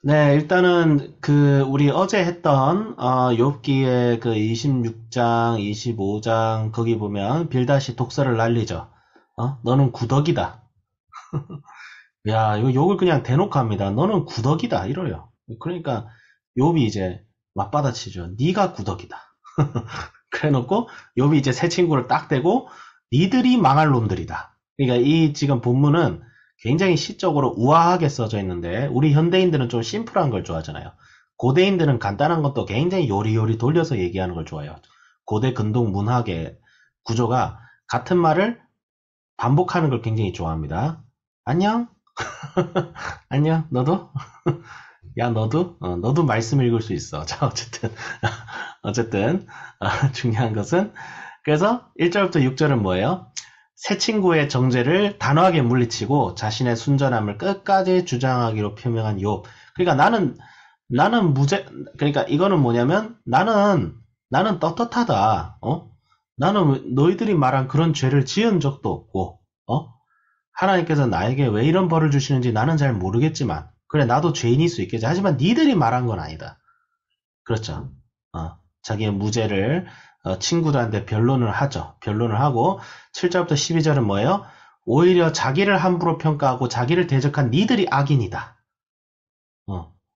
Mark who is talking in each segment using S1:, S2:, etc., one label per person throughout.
S1: 네, 일단은 우리 어제 했던 욥기의 그 26장, 25장 거기 보면 빌닷이 독설을 날리죠. 너는 구덕이다. 야, 이거 욕을 그냥 대놓고 합니다. 너는 구덕이다 이래요. 그러니까 욥이 이제 맞받아치죠. 네가 구덕이다. 그래놓고 욥이 이제 새 친구를 딱 대고 니들이 망할 놈들이다. 그러니까 이 지금 본문은 굉장히 시적으로 우아하게 써져 있는데 우리 현대인들은 좀 심플한 걸 좋아하잖아요. 고대인들은 간단한 것도 굉장히 요리요리 돌려서 얘기하는 걸 좋아해요. 고대 근동 문학의 구조가 같은 말을 반복하는 걸 굉장히 좋아합니다. 안녕? 안녕? 너도? 야, 너도 말씀 읽을 수 있어. 자, 어쨌든, 중요한 것은, 그래서 1절부터 6절은 뭐예요? 새 친구의 정죄를 단호하게 물리치고 자신의 순전함을 끝까지 주장하기로 표명한 욥. 그러니까 나는 그러니까 이거는 뭐냐면, 나는 떳떳하다. 나는 너희들이 말한 그런 죄를 지은 적도 없고, 하나님께서 나에게 왜 이런 벌을 주시는지 나는 잘 모르겠지만, 그래, 나도 죄인일 수 있겠지. 하지만 니들이 말한 건 아니다. 그렇죠. 자기의 무죄를 친구들한테 변론을 하죠. 변론을 하고 7절부터 12절은 뭐예요? 오히려 자기를 함부로 평가하고 자기를 대적한 니들이 악인이다.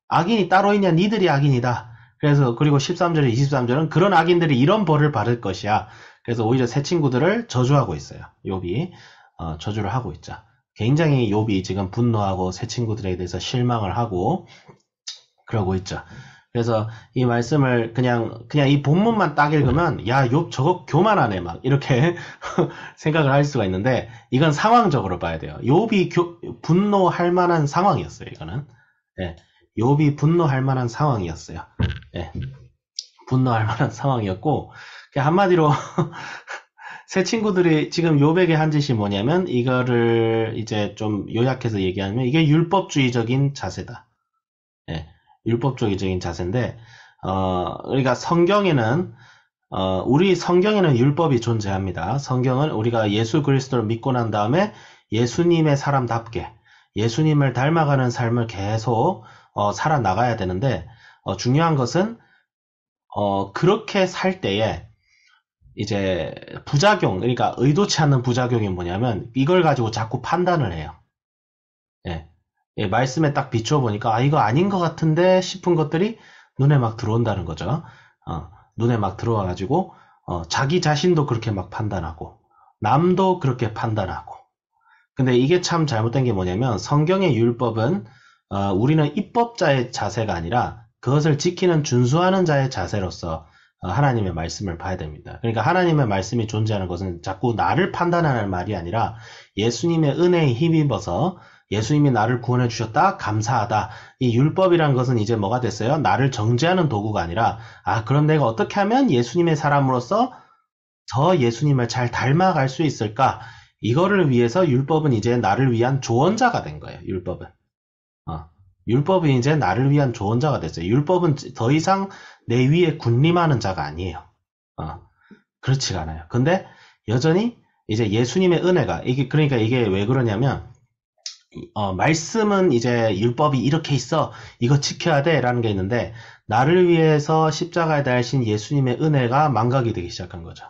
S1: 악인이 따로 있냐? 니들이 악인이다. 그래서 그리고 13절에 23절은 그런 악인들이 이런 벌을 받을 것이야. 그래서 오히려 새 친구들을 저주하고 있어요. 욥이 저주를 하고 있죠. 굉장히 욥이 지금 분노하고 새 친구들에 대해서 실망을 하고 그러고 있죠. 그래서 이 말씀을 그냥 이 본문만 딱 읽으면 야, 욥 저거 교만하네 막 이렇게 생각을 할 수가 있는데 이건 상황적으로 봐야 돼요. 욥이 분노할 만한 상황이었어요. 이거는. 예. 욥이 분노할 만한 상황이었어요. 예. 분노할 만한 상황이었고 한마디로 새 친구들이 지금 욥에게 한 짓이 뭐냐면 이거를 이제 좀 요약해서 얘기하면 이게 율법주의적인 자세다. 예, 율법주의적인 자세인데 그러니까 우리 성경에는 율법이 존재합니다. 성경은 우리가 예수 그리스도를 믿고 난 다음에 예수님의 사람답게 예수님을 닮아가는 삶을 계속 살아나가야 되는데 중요한 것은 그렇게 살 때에 이제 부작용, 그러니까 의도치 않는 부작용이 뭐냐면 이걸 가지고 자꾸 판단을 해요. 예. 예, 말씀에 딱 비춰보니까 이거 아닌 것 같은데 싶은 것들이 눈에 막 들어온다는 거죠. 눈에 막 들어와가지고 자기 자신도 그렇게 막 판단하고 남도 그렇게 판단하고 근데 이게 참 잘못된 게 뭐냐면 성경의 율법은 우리는 입법자의 자세가 아니라 그것을 지키는 준수하는 자의 자세로서 하나님의 말씀을 봐야 됩니다. 그러니까 하나님의 말씀이 존재하는 것은 자꾸 나를 판단하는 말이 아니라 예수님의 은혜에 힘입어서 예수님이 나를 구원해 주셨다 감사하다. 이 율법이란 것은 이제 뭐가 됐어요? 나를 정죄하는 도구가 아니라 그럼 내가 어떻게 하면 예수님의 사람으로서 더 예수님을 잘 닮아갈 수 있을까? 이거를 위해서 율법은 이제 나를 위한 조언자가 된 거예요. 율법은. 율법은 이제 나를 위한 조언자가 됐어요. 율법은 더 이상 내 위에 군림하는 자가 아니에요. 그렇지가 않아요. 근데 여전히 이제 예수님의 은혜가 그러니까 이게 왜 그러냐면 말씀은 이제 율법이 이렇게 있어 이거 지켜야 돼라는 게 있는데 나를 위해서 십자가에 달신 예수님의 은혜가 망각이 되기 시작한 거죠.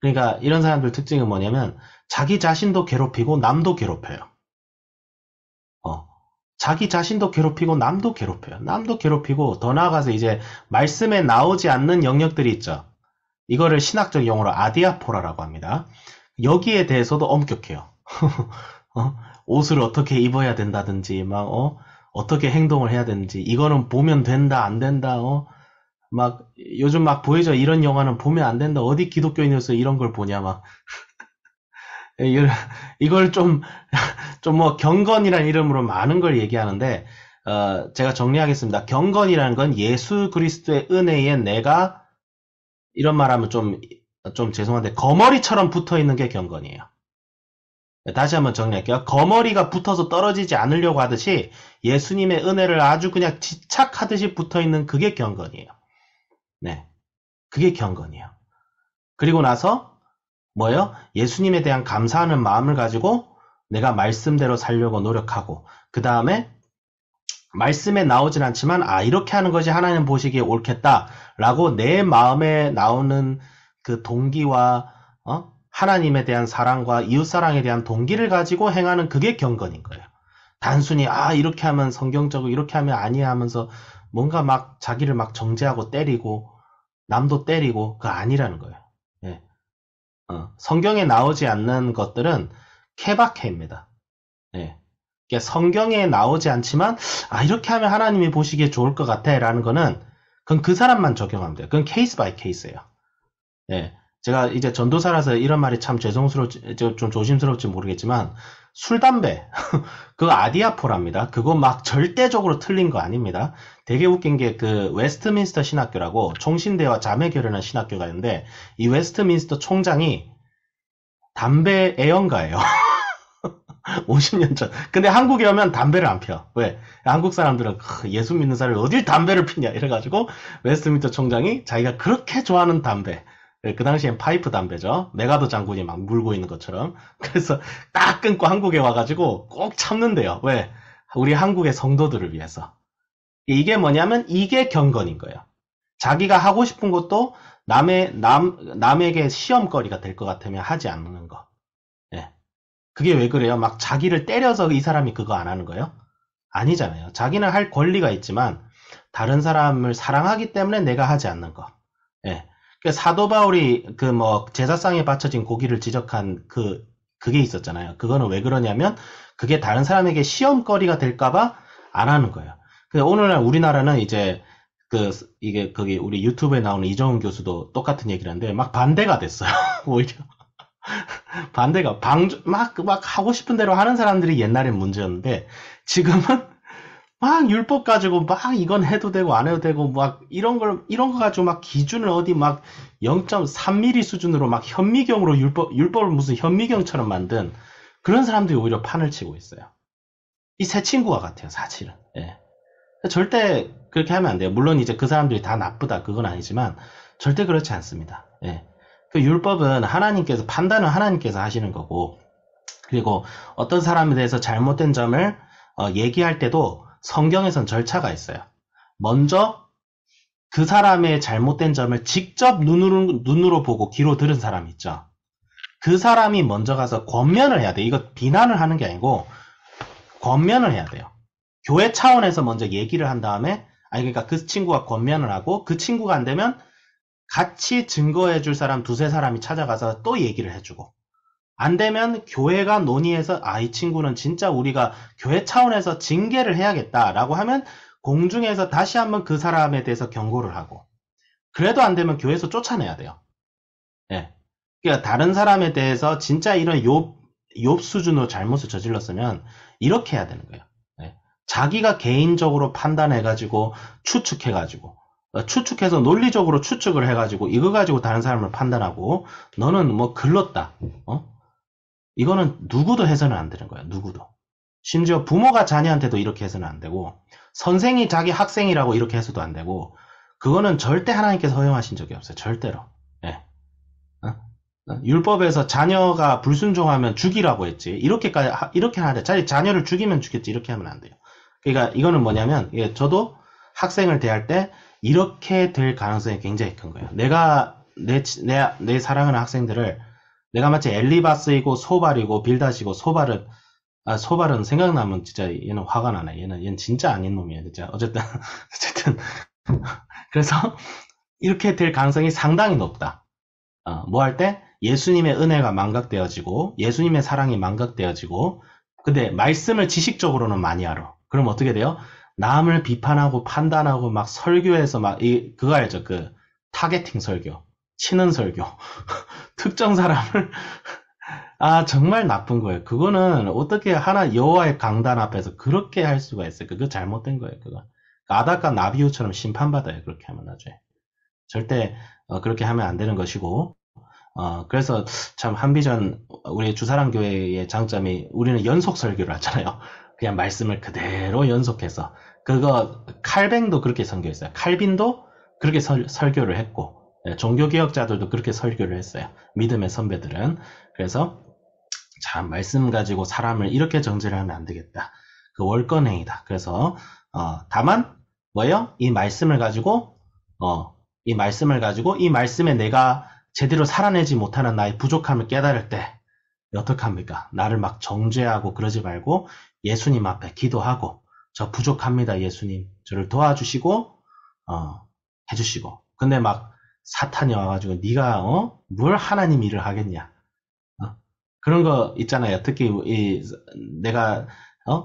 S1: 그러니까 이런 사람들 특징은 뭐냐면 자기 자신도 괴롭히고 남도 괴롭혀요. 자기 자신도 괴롭히고 남도 괴롭혀요. 남도 괴롭히고 더 나아가서 이제 말씀에 나오지 않는 영역들이 있죠. 이거를 신학적 용어로 아디아포라라고 합니다. 여기에 대해서도 엄격해요. 옷을 어떻게 입어야 된다든지 어떻게 행동을 해야 되는지 이거는 보면 된다 안 된다 막 요즘 막 보이죠. 이런 영화는 보면 안 된다. 어디 기독교인으로서 이런 걸 보냐 막 이걸 좀 뭐 경건이라는 이름으로 많은 걸 얘기하는데 제가 정리하겠습니다. 경건이라는 건 예수 그리스도의 은혜에 내가 이런 말하면 좀 죄송한데 거머리처럼 붙어 있는 게 경건이에요. 다시 한번 정리할게요. 거머리가 붙어서 떨어지지 않으려고 하듯이 예수님의 은혜를 아주 그냥 집착하듯이 붙어 있는 그게 경건이에요. 네. 그게 경건이에요. 그리고 나서 뭐예요? 예수님에 대한 감사하는 마음을 가지고 내가 말씀대로 살려고 노력하고 그 다음에 말씀에 나오진 않지만, 아, 이렇게 하는 것이 하나님 보시기에 옳겠다라고 내 마음에 나오는 그 동기와, 하나님에 대한 사랑과 이웃사랑에 대한 동기를 가지고 행하는 그게 경건인 거예요. 단순히, 아, 이렇게 하면 성경적으로, 이렇게 하면 아니야 하면서 뭔가 막 자기를 막 정죄하고 때리고, 남도 때리고, 그거 아니라는 거예요. 예. 성경에 나오지 않는 것들은 케바케입니다. 예. 그러니까 성경에 나오지 않지만, 아, 이렇게 하면 하나님이 보시기에 좋을 것 같아 라는 거는, 그건 그 사람만 적용하면 돼요. 그건 케이스 바이 케이스예요. 예. 제가 이제 전도사라서 이런 말이 참 죄송스럽지, 좀 조심스러울지 모르겠지만, 술, 담배, 그거 아디아포랍니다. 그거 막 절대적으로 틀린 거 아닙니다. 되게 웃긴 게 그 웨스트민스터 신학교라고 총신대와 자매 결연한 신학교가 있는데, 이 웨스트민스터 총장이 담배 애연가예요. 50년 전. 근데 한국에 오면 담배를 안 펴. 왜? 한국 사람들은 예수 믿는 사람이 어딜 담배를 피냐 이래가지고 웨스트민스터 총장이 자기가 그렇게 좋아하는 담배, 그 당시엔 파이프 담배죠. 메가더 장군이 막 물고 있는 것처럼. 그래서 딱 끊고 한국에 와가지고 꼭 참는데요. 왜? 우리 한국의 성도들을 위해서. 이게 뭐냐면 이게 경건인 거예요. 자기가 하고 싶은 것도 남에게 시험거리가 될 것 같으면 하지 않는 거. 예. 그게 왜 그래요? 막 자기를 때려서 이 사람이 그거 안 하는 거예요? 아니잖아요. 자기는 할 권리가 있지만 다른 사람을 사랑하기 때문에 내가 하지 않는 거. 예. 그 사도 바울이 그 뭐 제사상에 바쳐진 고기를 지적한 그게 있었잖아요. 그거는 왜 그러냐면 그게 다른 사람에게 시험거리가 될까봐 안 하는 거예요. 근데 오늘날 우리나라는 이제 이게 거기 우리 유튜브에 나오는 이정훈 교수도 똑같은 얘기를 하는데 막 반대가 됐어요. 오히려. 반대가 막 하고 싶은 대로 하는 사람들이 옛날엔 문제였는데 지금은 막 율법 가지고 막 이건 해도 되고 안 해도 되고 막 이런 거 가지고 막 기준을 어디 막 0.3mm 수준으로 막 현미경으로 율법을 무슨 현미경처럼 만든 그런 사람들이 오히려 판을 치고 있어요. 이 새 친구와 같아요, 사실은. 예. 절대 그렇게 하면 안 돼요. 물론 이제 그 사람들이 다 나쁘다 그건 아니지만 절대 그렇지 않습니다. 예. 그 율법은 판단은 하나님께서 하시는 거고, 그리고 어떤 사람에 대해서 잘못된 점을 얘기할 때도 성경에선 절차가 있어요. 먼저 그 사람의 잘못된 점을 직접 눈으로 보고 귀로 들은 사람 있죠. 그 사람이 먼저 가서 권면을 해야 돼. 이거 비난을 하는 게 아니고 권면을 해야 돼요. 교회 차원에서 먼저 얘기를 한 다음에, 그러니까 그 친구가 권면을 하고 그 친구가 안 되면 같이 증거해 줄 사람 두세 사람이 찾아가서 또 얘기를 해주고, 안 되면 교회가 논의해서 이 친구는 진짜 우리가 교회 차원에서 징계를 해야겠다라고 하면 공중에서 다시 한번 그 사람에 대해서 경고를 하고, 그래도 안 되면 교회에서 쫓아내야 돼요. 예. 그러니까 다른 사람에 대해서 진짜 이런 욥 수준으로 잘못을 저질렀으면 이렇게 해야 되는 거예요. 예. 자기가 개인적으로 판단해가지고 추측해서 논리적으로 추측을 해가지고 이거 가지고 다른 사람을 판단하고 너는 뭐 글렀다. 이거는 누구도 해서는 안 되는 거예요. 누구도. 심지어 부모가 자녀한테도 이렇게 해서는 안 되고, 선생이 자기 학생이라고 이렇게 해서도 안 되고, 그거는 절대 하나님께서 허용하신 적이 없어요. 절대로. 예. 율법에서 자녀가 불순종하면 죽이라고 했지. 이렇게 하는데 자녀를 죽이면 죽겠지. 이렇게 하면 안 돼요. 그러니까 이거는 뭐냐면, 저도 학생을 대할 때 이렇게 될 가능성이 굉장히 큰 거예요. 내가 내 사랑하는 학생들을 내가 마치 엘리바스이고 소발이고 빌닷이고 소발은 생각나면 진짜 얘는 화가 나네. 얘는 진짜 아닌 놈이야. 진짜. 어쨌든 그래서 이렇게 될 가능성이 상당히 높다. 뭐 할 때 예수님의 은혜가 망각되어지고 예수님의 사랑이 망각되어지고, 근데 말씀을 지식적으로는 많이 알아. 그럼 어떻게 돼요? 남을 비판하고 판단하고 막 설교에서 그거 알죠? 그 타겟팅 설교, 치는 설교. 특정 사람을 정말 나쁜 거예요. 그거는 어떻게 여호와의 강단 앞에서 그렇게 할 수가 있어요? 그거 잘못된 거예요. 그거 아닥과 나비우처럼 심판받아요. 그렇게 하면 나중에 절대 그렇게 하면 안 되는 것이고, 그래서 참 한비전 우리 주사랑교회의 장점이 우리는 연속 설교를 하잖아요. 그냥 말씀을 그대로 연속해서, 그거 칼뱅도 그렇게 선교했어요. 칼빈도 그렇게 설교를 했고, 종교개혁자들도 그렇게 설교를 했어요. 믿음의 선배들은. 그래서 참 말씀 가지고 사람을 이렇게 정죄를 하면 안 되겠다. 그 월권행위다. 그래서 다만 뭐예요? 이 말씀을 가지고 이 말씀에 내가 제대로 살아내지 못하는 나의 부족함을 깨달을 때 어떡합니까? 나를 막 정죄하고 그러지 말고 예수님 앞에 기도하고 저 부족합니다, 예수님. 저를 도와주시고 해주시고. 근데 막 사탄이 와가지고 네가 뭘 하나님 일을 하겠냐? 그런 거 있잖아요. 특히 내가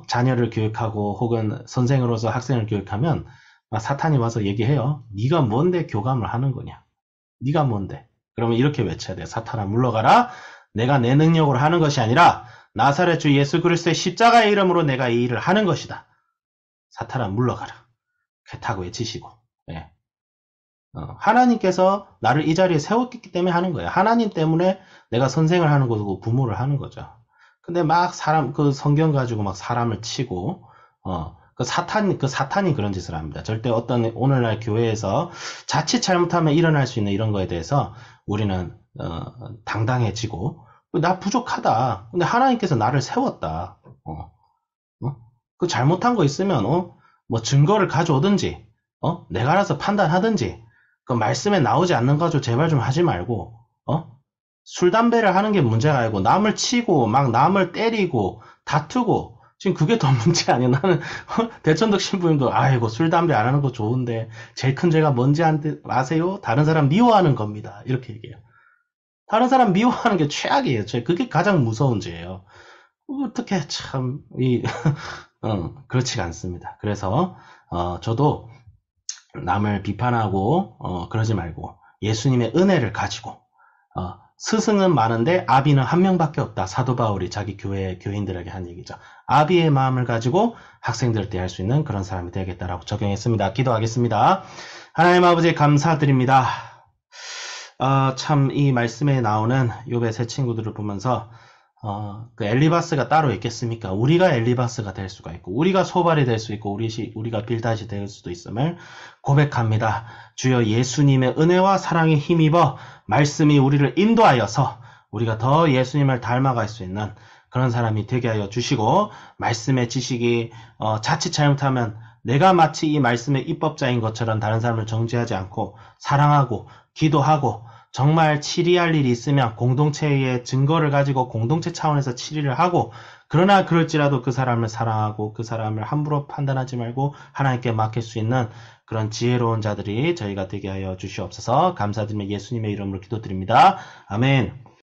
S1: 자녀를 교육하고 혹은 선생으로서 학생을 교육하면 막 사탄이 와서 얘기해요. 네가 뭔데 교감을 하는 거냐? 네가 뭔데? 그러면 이렇게 외쳐야 돼요. 사탄아 물러가라. 내가 내 능력으로 하는 것이 아니라 나사렛 주 예수 그리스도의 십자가의 이름으로 내가 이 일을 하는 것이다. 사탄아 물러가라. 그렇다고 외치시고. 예. 하나님께서 나를 이 자리에 세웠기 때문에 하는 거예요. 하나님 때문에 내가 선생을 하는 거고 부모를 하는 거죠. 근데 막 그 성경 가지고 막 사람을 치고, 그 사탄이 그런 짓을 합니다. 절대 오늘날 교회에서 자칫 잘못하면 일어날 수 있는 이런 거에 대해서 우리는, 당당해지고, 나 부족하다. 근데 하나님께서 나를 세웠다. 그 잘못한 거 있으면, 뭐 증거를 가져오든지, 내가 알아서 판단하든지, 그 말씀에 나오지 않는 거 가지고 제발 좀 하지 말고, 술, 담배를 하는 게 문제가 아니고, 남을 치고, 막 남을 때리고, 다투고, 지금 그게 더 문제 아니야. 나는, 대천덕 신부님도, 아이고, 술, 담배 안 하는 거 좋은데, 제일 큰 죄가 뭔지 아세요? 다른 사람 미워하는 겁니다. 이렇게 얘기해요. 다른 사람 미워하는 게 최악이에요. 그게 가장 무서운 죄예요. 어떻게 참, 그렇지가 않습니다. 그래서, 저도 남을 비판하고, 그러지 말고, 예수님의 은혜를 가지고, 스승은 많은데 아비는 한 명밖에 없다. 사도 바울이 자기 교회 교인들에게 한 얘기죠. 아비의 마음을 가지고 학생들 때 할 수 있는 그런 사람이 되겠다라고 적용했습니다. 기도하겠습니다. 하나님 아버지 감사드립니다. 참 이 말씀에 나오는 욥의 세 친구들을 보면서 그 엘리바스가 따로 있겠습니까? 우리가 엘리바스가 될 수가 있고, 우리가 소발이 될 수 있고, 우리가 빌닷이 될 수도 있음을 고백합니다. 주여 예수님의 은혜와 사랑에 힘입어 말씀이 우리를 인도하여서 우리가 더 예수님을 닮아갈 수 있는 그런 사람이 되게 하여 주시고, 말씀의 지식이 자칫 잘못하면 내가 마치 이 말씀의 입법자인 것처럼 다른 사람을 정죄하지 않고 사랑하고 기도하고 정말 치리할 일이 있으면 공동체의 증거를 가지고 공동체 차원에서 치리를 하고, 그러나 그럴지라도 그 사람을 사랑하고 그 사람을 함부로 판단하지 말고 하나님께 맡길 수 있는 그런 지혜로운 자들이 저희가 되게 하여 주시옵소서. 감사드리며 예수님의 이름으로 기도드립니다. 아멘.